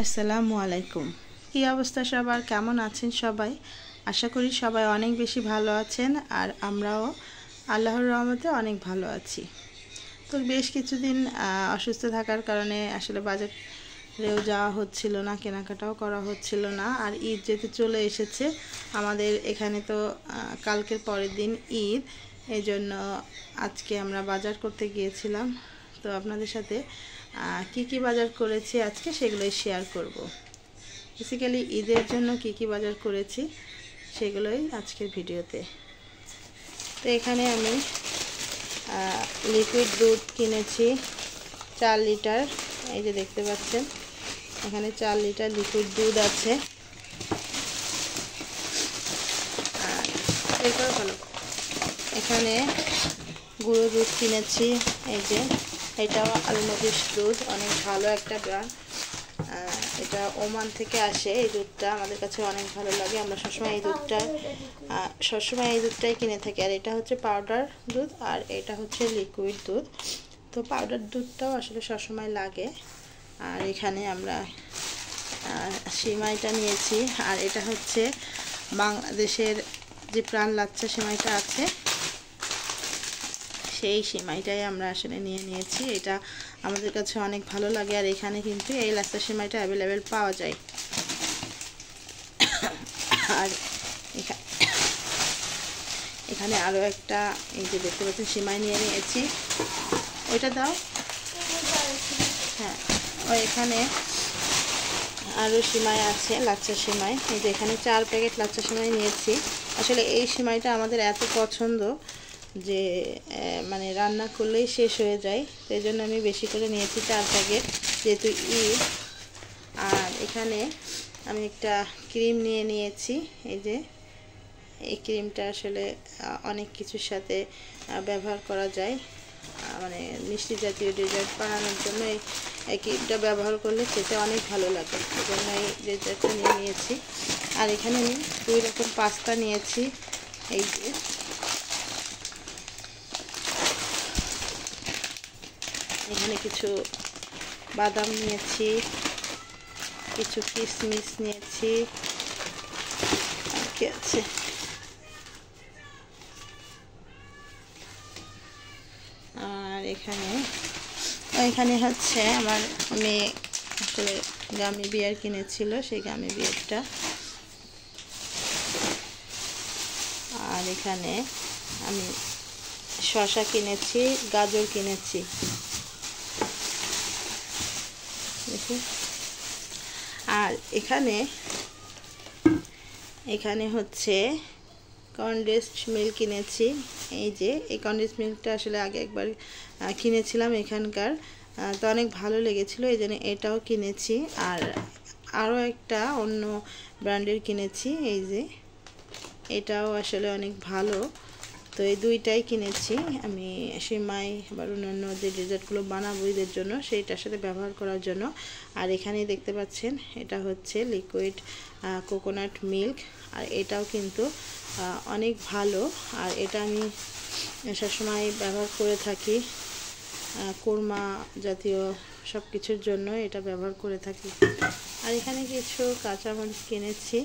আসসালামু আলাইকুম। কি অবস্থা সবার, কেমন আছেন সবাই? আশা করি সবাই অনেক বেশি ভালো আছেন আর আমরাও আল্লাহর রহমতে অনেক ভালো আছি। তো বেশ কিছুদিন অসুস্থ থাকার কারণে আসলে বাজারেও যাওয়া হচ্ছিল না, কেনাকাটাও করা হচ্ছিল না। আর ঈদ যেতে চলে এসেছে আমাদের এখানে, তো কালকের পরের দিন ঈদ, এই জন্য আজকে আমরা বাজার করতে গিয়েছিলাম। তো আপনাদের সাথে কি কি বাজার করেছি আজকে সেগুলোই শেয়ার করব। বেসিক্যালি ঈদের জন্য কি কি বাজার করেছি সেগুলোই আজকের ভিডিওতে। তো এখানে আমি লিকুইড দুধ কিনেছি 4 লিটার। এই যে দেখতে পাচ্ছেন এখানে 4 লিটার লিকুইড দুধ আছে। আর এরপর হলো এখানে গুঁড়ো দুধ কিনেছি। এই যে এটাও আলমগীর দুধ, অনেক ভালো একটা ব্র্যান্ড। এটা ওমান থেকে আসে। এই দুধটা আমাদের কাছে অনেক ভালো লাগে, আমরা সবসময় এই দুধটাই কিনে থাকি। আর এটা হচ্ছে পাউডার দুধ আর এটা হচ্ছে লিকুইড দুধ। তো পাউডার দুধটাও আসলে সবসময় লাগে। আর এখানে আমরা সিমাইটা নিয়েছি, আর এটা হচ্ছে বাংলাদেশের যে প্রাণ লাচ্ছা সিমাইটা আছে সেই সিমাইটাই আমরা আসলে নিয়েছি। এটা আমাদের কাছে অনেক ভালো লাগে। আর এখানে কিন্তু এই লাচ্ছা সিমাইটা অ্যাভেলেবেল পাওয়া যায়। আর এখানে আরও একটা, এই যে দেখতে পাচ্ছেন সিমাই নিয়েছি। ওইটা দাও। হ্যাঁ, এখানে আরও সিমাই আছে, লাচ্ছা সিমাই। এই যে এখানে 4 প্যাকেট লাচ্ছা সিমাই নিয়েছি। আসলে এই সিমাইটা আমাদের এত পছন্দ যে মানে রান্না করলেই শেষ হয়ে যায়, সেই জন্য আমি বেশি করে নিয়েছি 4 প্যাকেট, যেহেতু ঈদ। আর এখানে আমি একটা ক্রিম নিয়েছি। এই যে এই ক্রিমটা আসলে অনেক কিছুর সাথে ব্যবহার করা যায়, মানে মিষ্টি জাতীয় ডেজার্ট বানানোর জন্য এই ক্রিমটা ব্যবহার করলে খেতে অনেক ভালো লাগে, এই জন্য এই ডেজার্টটা নিয়েছি। আর এখানে আমি 2 রকম পাস্তা নিয়েছি। এই যে এখানে কিছু বাদাম নিয়েছি, কিছু কিশমিশ নিয়েছি, আর কি আছে, আর এখানে হচ্ছে আমার মেয়ে আসলে গামি বিয়ার কিনেছিল, সেই গামি বিয়ারটা। আর এখানে আমি শসা কিনেছি, গাজর কিনেছি। আর এখানে হচ্ছে কনডেন্সড মিল্ক কিনেছি। এই যে এই কনডেন্সড মিল্কটা আসলে আগে একবার কিনেছিলাম এখানকার, তো অনেক ভালো লেগেছিল, এই জন্য এটাও কিনেছি। আর আরও একটা অন্য ব্র্যান্ডের কিনেছি, এই যে এটাও আসলে অনেক ভালো। তো এই দুইটাই কিনেছি আমি সিমাই আবার অন্যান্য যে ডেজার্টগুলো বানাবো ঈদের জন্য সেইটার সাথে ব্যবহার করার জন্য। আর এখানেই দেখতে পাচ্ছেন এটা হচ্ছে লিকুইড কোকোনাট মিল্ক, আর এটাও কিন্তু অনেক ভালো। আর এটা আমি সবসময় ব্যবহার করে থাকি, কোরমা জাতীয় সব কিছুর জন্য এটা ব্যবহার করে থাকি। আর এখানে কিছু কাঁচামরিচ কিনেছি।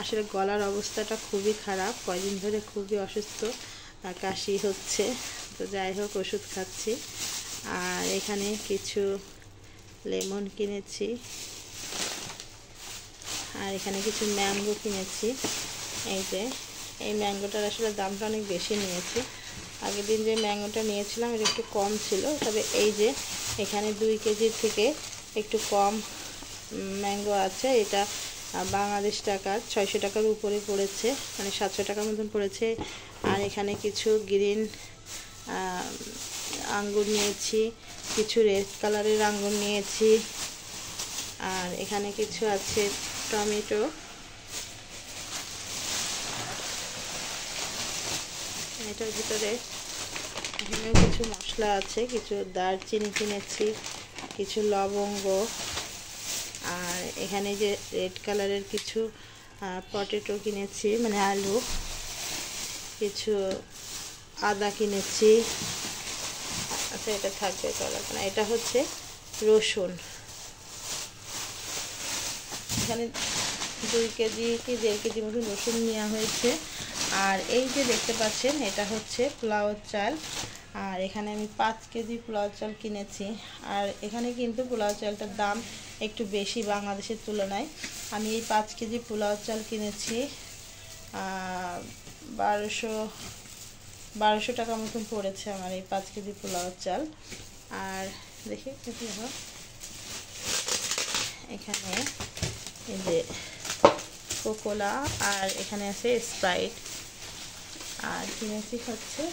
আসলে গলার অবস্থাটা খুবই খারাপ, কয়দিন ধরে খুবই অসুস্থ, কাশি হচ্ছে, তো যাই হোক ওষুধ খাচ্ছি। আর এখানে কিছু লেমন কিনেছি। আর এখানে কিছু ম্যাঙ্গো কিনেছি। এই যে এই ম্যাঙ্গোটার আসলে দামটা অনেক বেশি নিয়েছি। আগের দিন যে ম্যাঙ্গোটা নিয়েছিলাম এটা একটু কম ছিল, তবে এই যে এখানে 2 কেজির থেকে একটু কম ম্যাঙ্গো আছে। এটা বাংলাদেশ টাকার 600 টাকার উপরে পড়েছে, মানে 700 টাকার মতন পড়েছে। আর এখানে কিছু গ্রিন আঙ্গুর নিয়েছি, কিছু রেড কালারের আঙ্গুর নিয়েছি। আর এখানে কিছু আছে টমেটো, এটার ভিতরে এখানেও কিছু মশলা আছে, কিছু দারচিনি কিনেছি, কিছু লবঙ্গ। আর এখানে যে রেড কালারের কিছু পটেটো কিনেছি, মানে আলু, কিছু আদা কিনেছি। আচ্ছা এটা থাকবে, চলো না, এটা হচ্ছে রসুন। এখানে 2 কেজি কি 1.5 কেজি মতো রসুন নেওয়া হয়েছে। আর এই যে দেখতে পাচ্ছেন এটা হচ্ছে পোলাও চাল। আর এখানে আমি 5 কেজি পোলাও চাল কিনেছি। আর এখানে কিন্তু পোলাও চালটার দাম একটু বেশি বাংলাদেশের তুলনায়। আমি এই 5 কেজি পোলাও চাল কিনেছি 1200 টাকা মতন পড়েছে আমার এই 5 কেজি পোলাও চাল। আর দেখি এখানে এই যে কোকোলা আর এখানে আছে স্প্রাইট। আর কিনেছি হচ্ছে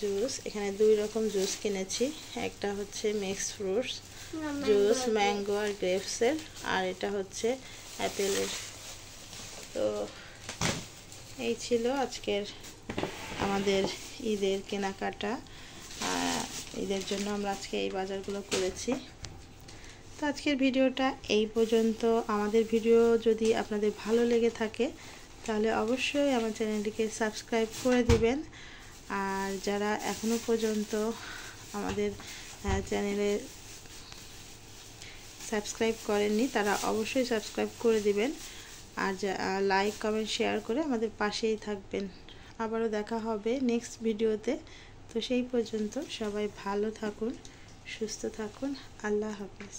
জুস, এখানে 2 রকম জুস কিনেছি। একটা হচ্ছে মিক্স ফ্রুটস জুস, ম্যাঙ্গো আর গ্রেপসের, আর এটা হচ্ছে অ্যাপেলের। তো এই ছিল আজকের আমাদের ঈদের কেনাকাটা। ঈদের জন্য আমরা আজকে এই বাজারগুলো করেছি। তো আজকের ভিডিওটা এই পর্যন্ত। আমাদের ভিডিও যদি আপনাদের ভালো লেগে থাকে তাহলে অবশ্যই আমার চ্যানেলটিকে সাবস্ক্রাইব করে দিবেন। আর যারা এখনও পর্যন্ত আমাদের চ্যানেলে সাবস্ক্রাইব করেননি তারা অবশ্যই সাবস্ক্রাইব করে দিবেন। আর লাইক কমেন্ট শেয়ার করে আমাদের পাশেই থাকবেন। আবারও দেখা হবে নেক্সট ভিডিওতে। তো সেই পর্যন্ত সবাই ভালো থাকুন, সুস্থ থাকুন। আল্লাহ হাফেজ।